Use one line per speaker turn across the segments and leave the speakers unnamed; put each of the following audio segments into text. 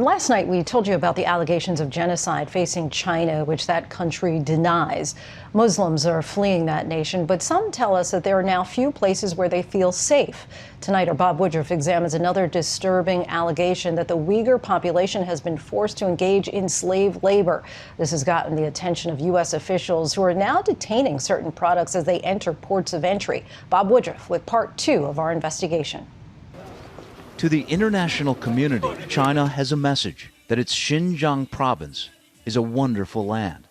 Last night, we told you about the allegations of genocide facing China, which that country denies. Muslims are fleeing that nation, but some tell us that there are now few places where they feel safe. Tonight, our Bob Woodruff examines another disturbing allegation that the Uyghur population has been forced to engage in slave labor. This has gotten the attention of U.S. officials who are now detaining certain products as they enter ports of entry. Bob Woodruff with part 2 of our investigation.
To the international community, China has a message that its Xinjiang province is a wonderful land.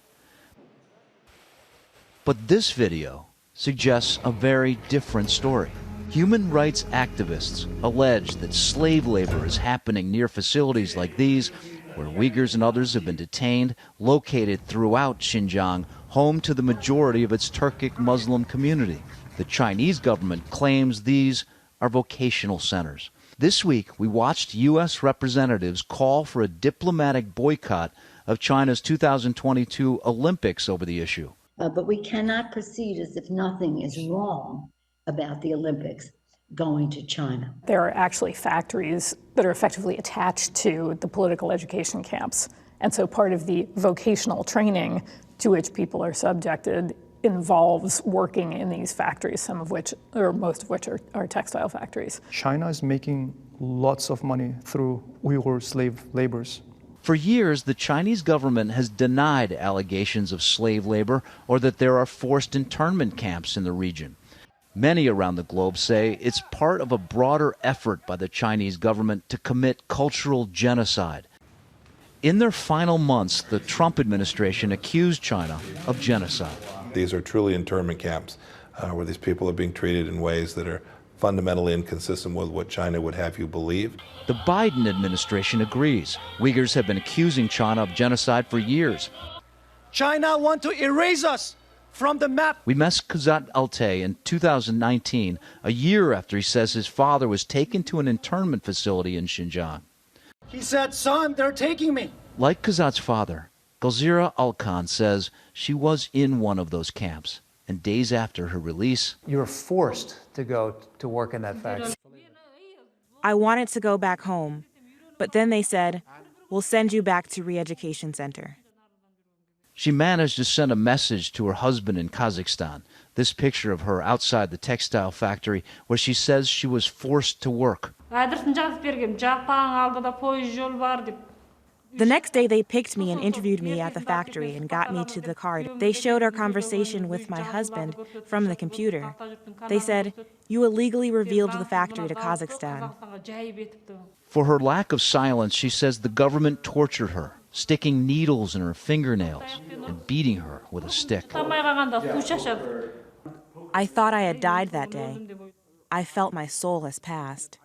But this video suggests a very different story. Human rights activists allege that slave labor is happening near facilities like these, where Uyghurs and others have been detained, located throughout Xinjiang, home to the majority of its Turkic Muslim community. The Chinese government claims these are vocational centers. This week, we watched U.S. representatives call for a diplomatic boycott of China's 2022 Olympics over the issue.
But we cannot proceed as if nothing is wrong about the Olympics going to China.
There are actually factories that are effectively attached to the political education camps. And so part of the vocational training to which people are subjected involves working in these factories, some of which, or most of which are textile factories.
China is making lots of money through Uyghur slave laborers.
For years, the Chinese government has denied allegations of slave labor or that there are forced internment camps in the region. Many around the globe say it's part of a broader effort by the Chinese government to commit cultural genocide. In their final months, the Trump administration accused China of genocide.
These are truly internment camps where these people are being treated in ways that are fundamentally inconsistent with what China would have you believe.
The Biden administration agrees. Uyghurs have been accusing China of genocide for years.
China wants to erase us from the map.
We met Kazat Altay in 2019, a year after he says his father was taken to an internment facility in Xinjiang.
He said, "Son, they're taking me."
Like Kazat's father, Gulzira Alkan says she was in one of those camps, and days after her release,
you were forced to go to work in that factory.
I wanted to go back home, but then they said, "We'll send you back to re-education center."
She managed to send a message to her husband in Kazakhstan. This picture of her outside the textile factory where she says she was forced to work.
The next day, they picked me and interviewed me at the factory and got me to the card. They showed our conversation with my husband from the computer. They said, "You illegally revealed the factory to Kazakhstan."
For her lack of silence, she says the government tortured her, sticking needles in her fingernails and beating her with a stick.
I thought I had died that day. I felt my soul has passed.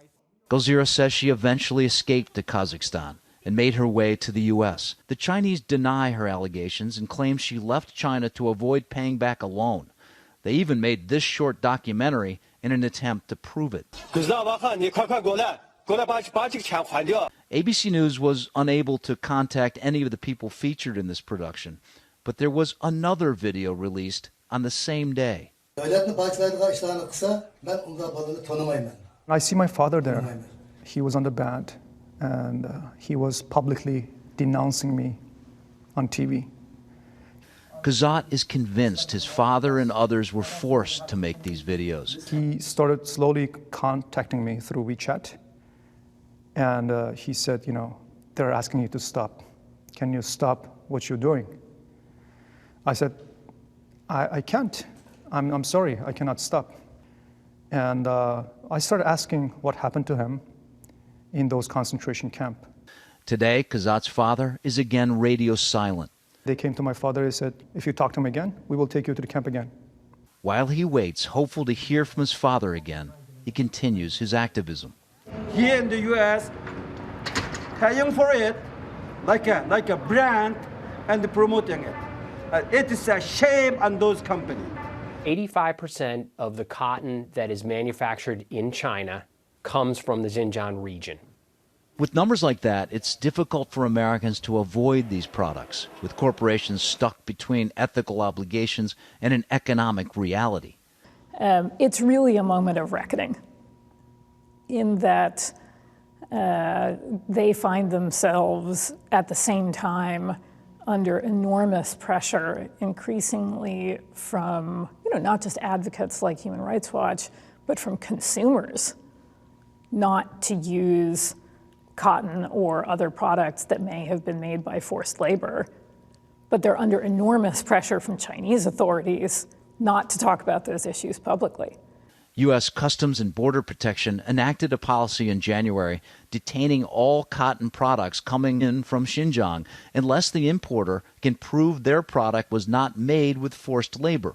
Gulzira says she eventually escaped to Kazakhstan and made her way to the U.S. The Chinese deny her allegations and claim she left China to avoid paying back a loan. They even made this short documentary in an attempt to prove it. ABC News was unable to contact any of the people featured in this production, but there was another video released on the same day.
I see my father there. He was on the band, and he was publicly denouncing me on TV.
Kazat is convinced his father and others were forced to make these videos.
He started slowly contacting me through WeChat, and he said, they're asking you to stop. Can you stop what you're doing? I said, I can't. I'm sorry, I cannot stop. And I started asking what happened to him in those concentration camps.
Today, Kazat's father is again radio silent.
They came to my father and said, if you talk to him again, we will take you to the camp again.
While he waits, hopeful to hear from his father again, he continues his activism.
Here in the U.S., paying for it like a brand and promoting it. It is a shame on those companies.
85% of the cotton that is manufactured in China comes from the Xinjiang region.
With numbers like that, it's difficult for Americans to avoid these products, with corporations stuck between ethical obligations and an economic reality.
It's really a moment of reckoning in that they find themselves at the same time under enormous pressure, increasingly from, not just advocates like Human Rights Watch, but from consumers, not to use cotton or other products that may have been made by forced labor. But they're under enormous pressure from Chinese authorities not to talk about those issues publicly.
U.S. Customs and Border Protection enacted a policy in January detaining all cotton products coming in from Xinjiang unless the importer can prove their product was not made with forced labor.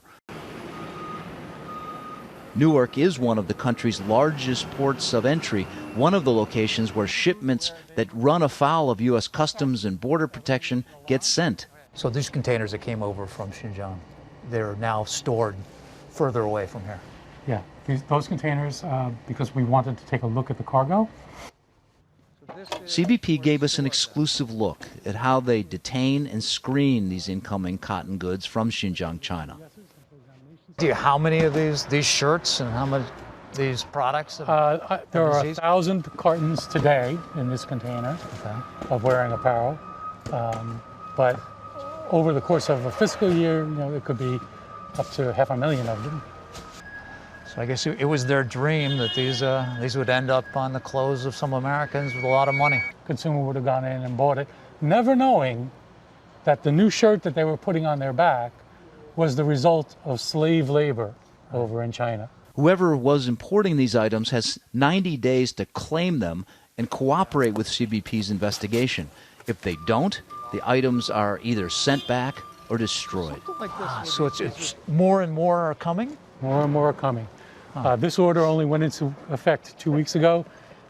Newark is one of the country's largest ports of entry, one of the locations where shipments that run afoul of U.S. Customs and Border Protection get sent.
So these containers that came over from Xinjiang, they're now stored further away from here.
Yeah, those containers, because we wanted to take a look at the cargo.
CBP gave us an exclusive look at how they detain and screen these incoming cotton goods from Xinjiang, China.
How many of these shirts and how much these products?
There are 1,000 cartons today in this container of wearing apparel. But over the course of a fiscal year, it could be up to 500,000 of them.
So I guess it was their dream that these would end up on the clothes of some Americans with a lot of money.
Consumer would have gone in and bought it, never knowing that the new shirt that they were putting on their back was the result of slave labor over in China.
Whoever was importing these items has 90 days to claim them and cooperate with CBP's investigation. If they don't, the items are either sent back or destroyed.
So it's more and more are coming?
More and more are coming. This order only went into effect 2 weeks ago.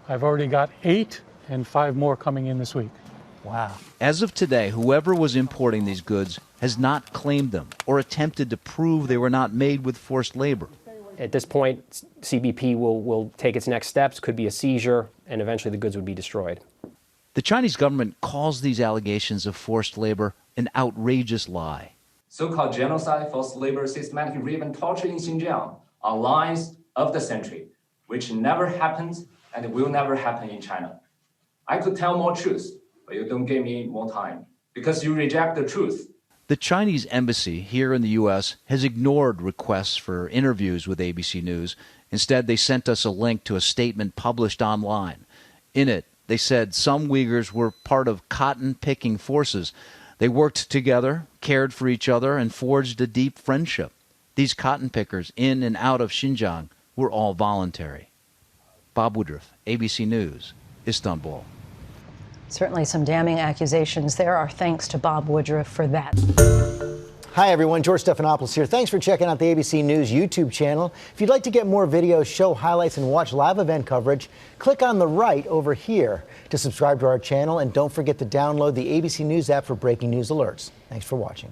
I've already got 8 and 5 more coming in this week.
Wow.
As of today, whoever was importing these goods has not claimed them or attempted to prove they were not made with forced labor.
At this point, CBP will take its next steps, could be a seizure, and eventually the goods would be destroyed.
The Chinese government calls these allegations of forced labor an outrageous lie.
So-called genocide, forced labor, systematic rape and torture in Xinjiang are lies of the century, which never happened and will never happen in China. I could tell more truth, but you don't give me more time because you reject the truth.
The Chinese embassy here in the U.S. has ignored requests for interviews with ABC News. Instead, they sent us a link to a statement published online. In it, they said some Uyghurs were part of cotton-picking forces. They worked together, cared for each other, and forged a deep friendship. These cotton pickers in and out of Xinjiang were all voluntary. Bob Woodruff, ABC News, Istanbul.
Certainly some damning accusations there. Our thanks to Bob Woodruff for that.
Hi, everyone. George Stephanopoulos here. Thanks for checking out the ABC News YouTube channel. If you'd like to get more videos, show highlights, and watch live event coverage, click on the right over here to subscribe to our channel. And don't forget to download the ABC News app for breaking news alerts. Thanks for watching.